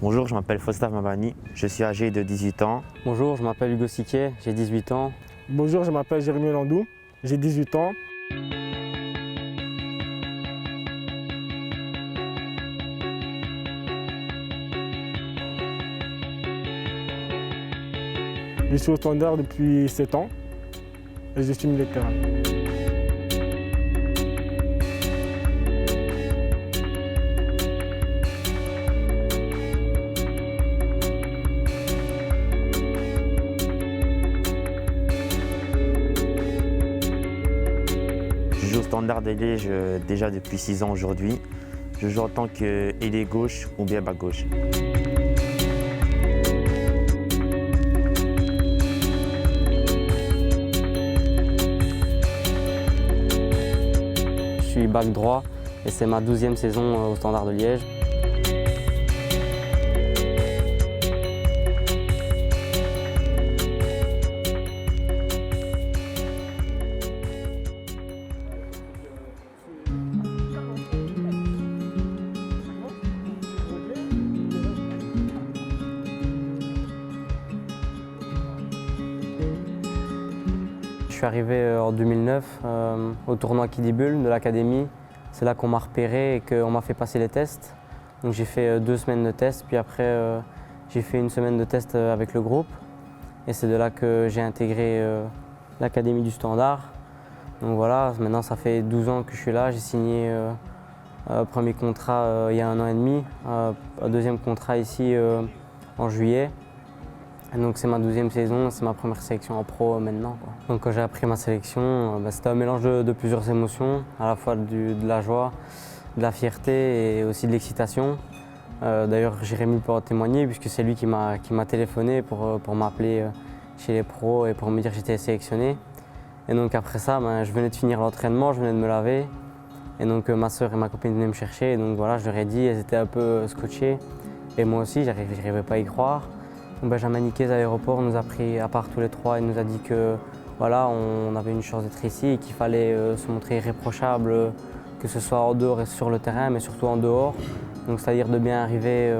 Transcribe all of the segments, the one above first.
Bonjour, je m'appelle Faustaf Mabani, je suis âgé de 18 ans. Bonjour, je m'appelle Hugo Siquet, j'ai 18 ans. Bonjour, je m'appelle Jérémy Landou, j'ai 18 ans. Je suis au Standard depuis 7 ans et je suis milieu de terrain. Je joue au Standard de Liège déjà depuis 6 ans aujourd'hui. Je joue en tant qu'ailier gauche ou bien bas gauche. Je suis back droit et c'est ma 12e saison au Standard de Liège. Je suis arrivé en 2009 au tournoi Kidibul de l'académie. C'est là qu'on m'a repéré et qu'on m'a fait passer les tests. Donc j'ai fait 2 semaines de tests, puis après j'ai fait 1 semaine de tests avec le groupe. Et c'est de là que j'ai intégré l'académie du Standard. Donc voilà, maintenant ça fait 12 ans que je suis là. J'ai signé premier contrat il y a 1 an et demi, un deuxième contrat ici en juillet. Et donc c'est ma 12e saison, c'est ma première sélection en pro maintenant, quoi. Donc quand j'ai appris ma sélection, c'était un mélange de plusieurs émotions, à la fois de la joie, de la fierté et aussi de l'excitation. D'ailleurs Jérémy peut en témoigner puisque c'est lui qui m'a téléphoné pour m'appeler chez les pros et pour me dire que j'étais sélectionné. Et donc après ça, je venais de finir l'entraînement, je venais de me laver. Et donc ma soeur et ma copine venaient me chercher. Et donc voilà, je leur ai dit, elles étaient un peu scotchées. Et moi aussi, j'arrivais pas à y croire. Donc Benjamin Niquez à l'aéroport nous a pris à part tous les trois et nous a dit que voilà, on avait une chance d'être ici et qu'il fallait se montrer irréprochable, que ce soit en dehors et sur le terrain, mais surtout en dehors. Donc c'est-à-dire de bien arriver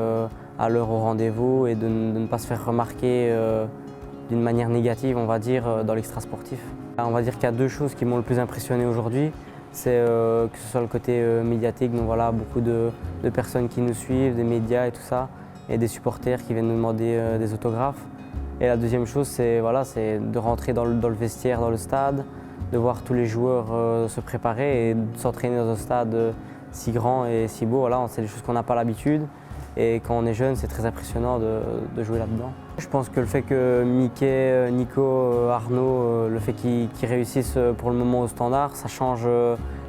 à l'heure au rendez-vous et de ne pas se faire remarquer d'une manière négative, on va dire, dans l'extra-sportif. On va dire qu'il y a 2 choses qui m'ont le plus impressionné aujourd'hui. C'est que ce soit le côté médiatique, donc voilà, beaucoup de personnes qui nous suivent, des médias et tout ça, et des supporters qui viennent nous demander des autographes. Et la deuxième chose, c'est de rentrer dans le vestiaire, dans le stade, de voir tous les joueurs se préparer et de s'entraîner dans un stade si grand et si beau. Voilà, c'est des choses qu'on n'a pas l'habitude. Et quand on est jeune, c'est très impressionnant de jouer là-dedans. Je pense que le fait que Mickey, Nico, Arnaud, le fait qu'ils réussissent pour le moment au Standard, ça change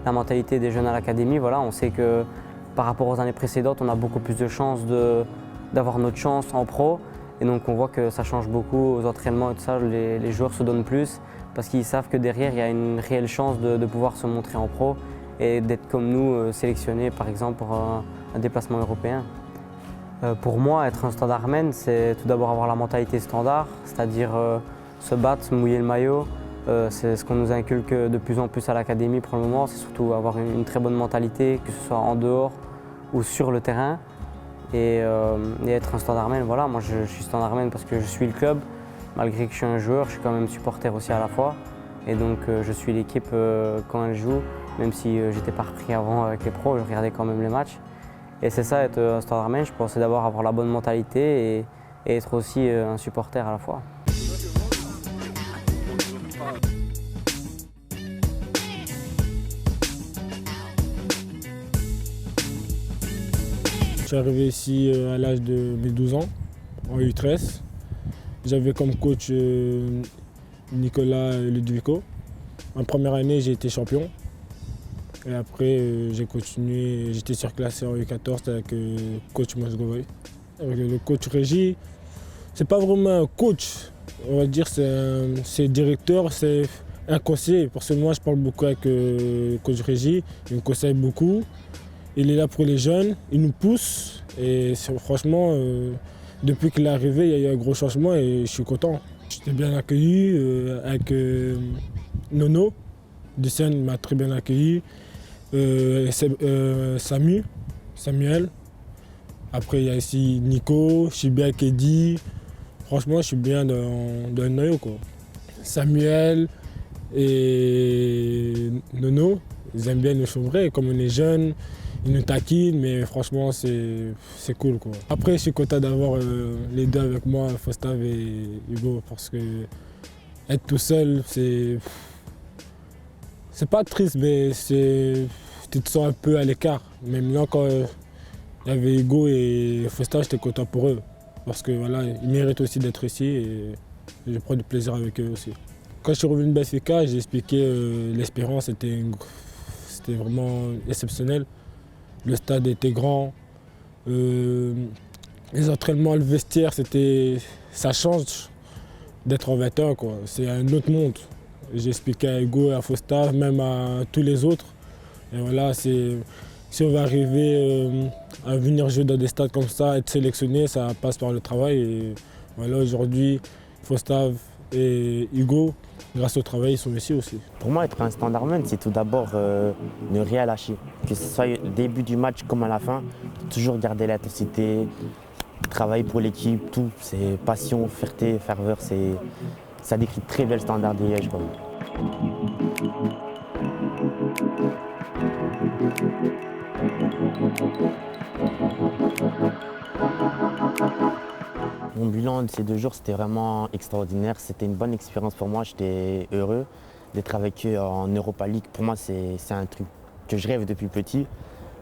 la mentalité des jeunes à l'académie. Voilà, on sait que par rapport aux années précédentes, on a beaucoup plus de chances d'avoir notre chance en pro. Et donc on voit que ça change beaucoup aux entraînements et tout ça. Les joueurs se donnent plus parce qu'ils savent que derrière, il y a une réelle chance de pouvoir se montrer en pro et d'être comme nous, sélectionnés par exemple pour un déplacement européen. Pour moi, être un standardman, c'est tout d'abord avoir la mentalité standard, c'est-à-dire se battre, mouiller le maillot. C'est ce qu'on nous inculque de plus en plus à l'académie pour le moment. C'est surtout avoir une très bonne mentalité, que ce soit en dehors ou sur le terrain. Et être un standardman, voilà, moi je suis standardman parce que je suis le club. Malgré que je suis un joueur, je suis quand même supporter aussi à la fois. Et donc je suis l'équipe quand elle joue, même si j'étais pas repris avant avec les pros, je regardais quand même les matchs. Et c'est ça, être un standardman, je pense, c'est d'abord avoir la bonne mentalité et être aussi un supporter à la fois. Je suis arrivé ici à l'âge de mes 12 ans, en U13. J'avais comme coach Nicolas Ludovico. En première année, j'ai été champion. Et après, j'ai continué, j'étais surclassé en U14 avec le coach Mosgovoy. Avec le coach Régis, c'est pas vraiment un coach, on va dire, c'est directeur, c'est un conseiller. Parce que moi, je parle beaucoup avec le coach Régis, il me conseille beaucoup. Il est là pour les jeunes, il nous pousse. Et franchement, depuis qu'il est arrivé, il y a eu un gros changement et je suis content. J'étais bien accueilli avec Nono. Ducène m'a très bien accueilli. Samuel, Après, il y a aussi Nico, je suis bien avec Eddy. Franchement, je suis bien dans le noyau, quoi. Samuel et Nono, ils aiment bien nous chambrer. Comme on est jeunes, ils nous taquinent, mais franchement, c'est cool, quoi. Après, je suis content d'avoir les deux avec moi, Fostav et Hugo, parce que être tout seul, c'est pas triste, mais tu te sens un peu à l'écart. Mais maintenant, quand il y avait Hugo et Fostav, j'étais content pour eux. Parce que voilà, ils méritent aussi d'être ici et je prends du plaisir avec eux aussi. Quand je suis revenu de Benfica, j'ai expliqué l'expérience c'était vraiment exceptionnel. Le stade était grand, les entraînements, le vestiaire, ça change d'être en 21, quoi. C'est un autre monde. J'ai expliqué à Hugo et à Fostav, même à tous les autres. Et voilà, si on va arriver à venir jouer dans des stades comme ça, être sélectionné, ça passe par le travail. Et voilà, aujourd'hui, Fostav et Hugo, grâce au travail, ils sont ici aussi. Pour moi, être un standardman, c'est tout d'abord ne rien lâcher. Que ce soit au début du match comme à la fin, toujours garder l'intensité, travailler pour l'équipe, tout. C'est passion, fierté, ferveur. Ça décrit très bien le Standard de Liège, quoi. Mon bilan de ces 2 jours, c'était vraiment extraordinaire. C'était une bonne expérience pour moi. J'étais heureux d'être avec eux en Europa League. Pour moi, c'est un truc que je rêve depuis petit.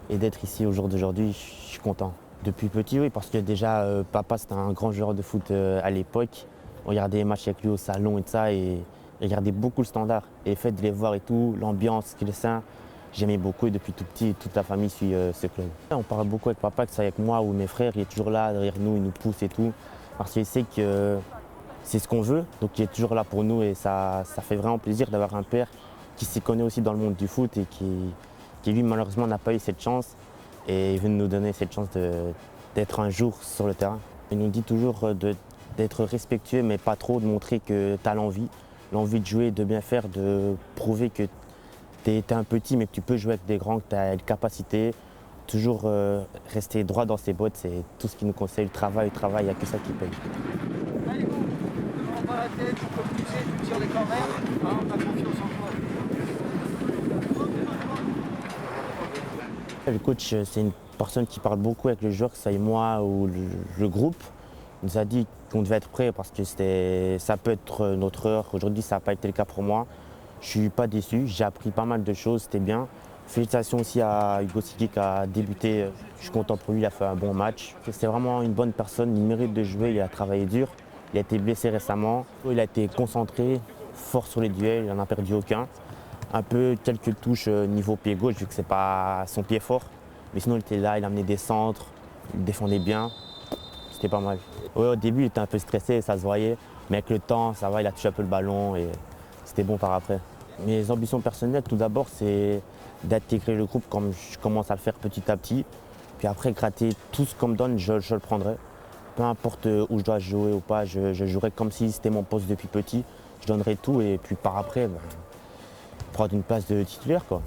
Et d'être ici au jour d'aujourd'hui, je suis content. Depuis petit, oui, parce que déjà, papa, c'était un grand joueur de foot à l'époque. On regardait les matchs avec lui au salon et tout ça. Et il regardait beaucoup le Standard. Et le fait de les voir et tout, l'ambiance, le sein, j'aimais beaucoup. Et depuis tout petit, toute la famille suit ce club. On parle beaucoup avec papa, que c'est avec moi ou mes frères. Il est toujours là, derrière nous, il nous pousse et tout. Parce qu'il sait que c'est ce qu'on veut, donc il est toujours là pour nous et ça fait vraiment plaisir d'avoir un père qui s'y connaît aussi dans le monde du foot et qui lui malheureusement n'a pas eu cette chance et il veut nous donner cette chance d'être un jour sur le terrain. Il nous dit toujours d'être respectueux mais pas trop, de montrer que tu as l'envie de jouer, de bien faire, de prouver que tu es un petit mais que tu peux jouer avec des grands, que tu as une capacité. Toujours rester droit dans ses bottes, c'est tout ce qu'il nous conseille, le travail, il n'y a que ça qui paye. Allez, go, ne prends pas la tête, tu peux pousser, tu tires les corners, hein, on a confiance en toi. Le coach, c'est une personne qui parle beaucoup avec les joueurs, que ce soit moi ou le groupe. Il nous a dit qu'on devait être prêt parce que ça peut être notre heure. Aujourd'hui, ça n'a pas été le cas pour moi. Je ne suis pas déçu, j'ai appris pas mal de choses, c'était bien. Félicitations aussi à Hugo Siki qui a débuté. Je suis content pour lui, il a fait un bon match. C'est vraiment une bonne personne, il mérite de jouer, il a travaillé dur. Il a été blessé récemment, il a été concentré, fort sur les duels, il n'en a perdu aucun. Un peu quelques touches niveau pied gauche vu que c'est pas son pied fort. Mais sinon il était là, il amenait des centres, il défendait bien. C'était pas mal. Ouais, au début il était un peu stressé, ça se voyait. Mais avec le temps, ça va, il a touché un peu le ballon et c'était bon par après. Mes ambitions personnelles, tout d'abord, c'est d'intégrer le groupe comme je commence à le faire petit à petit. Puis après, gratter tout ce qu'on me donne, je le prendrai. Peu importe où je dois jouer ou pas, je jouerai comme si c'était mon poste depuis petit. Je donnerai tout et puis par après, prendre une place de titulaire, quoi.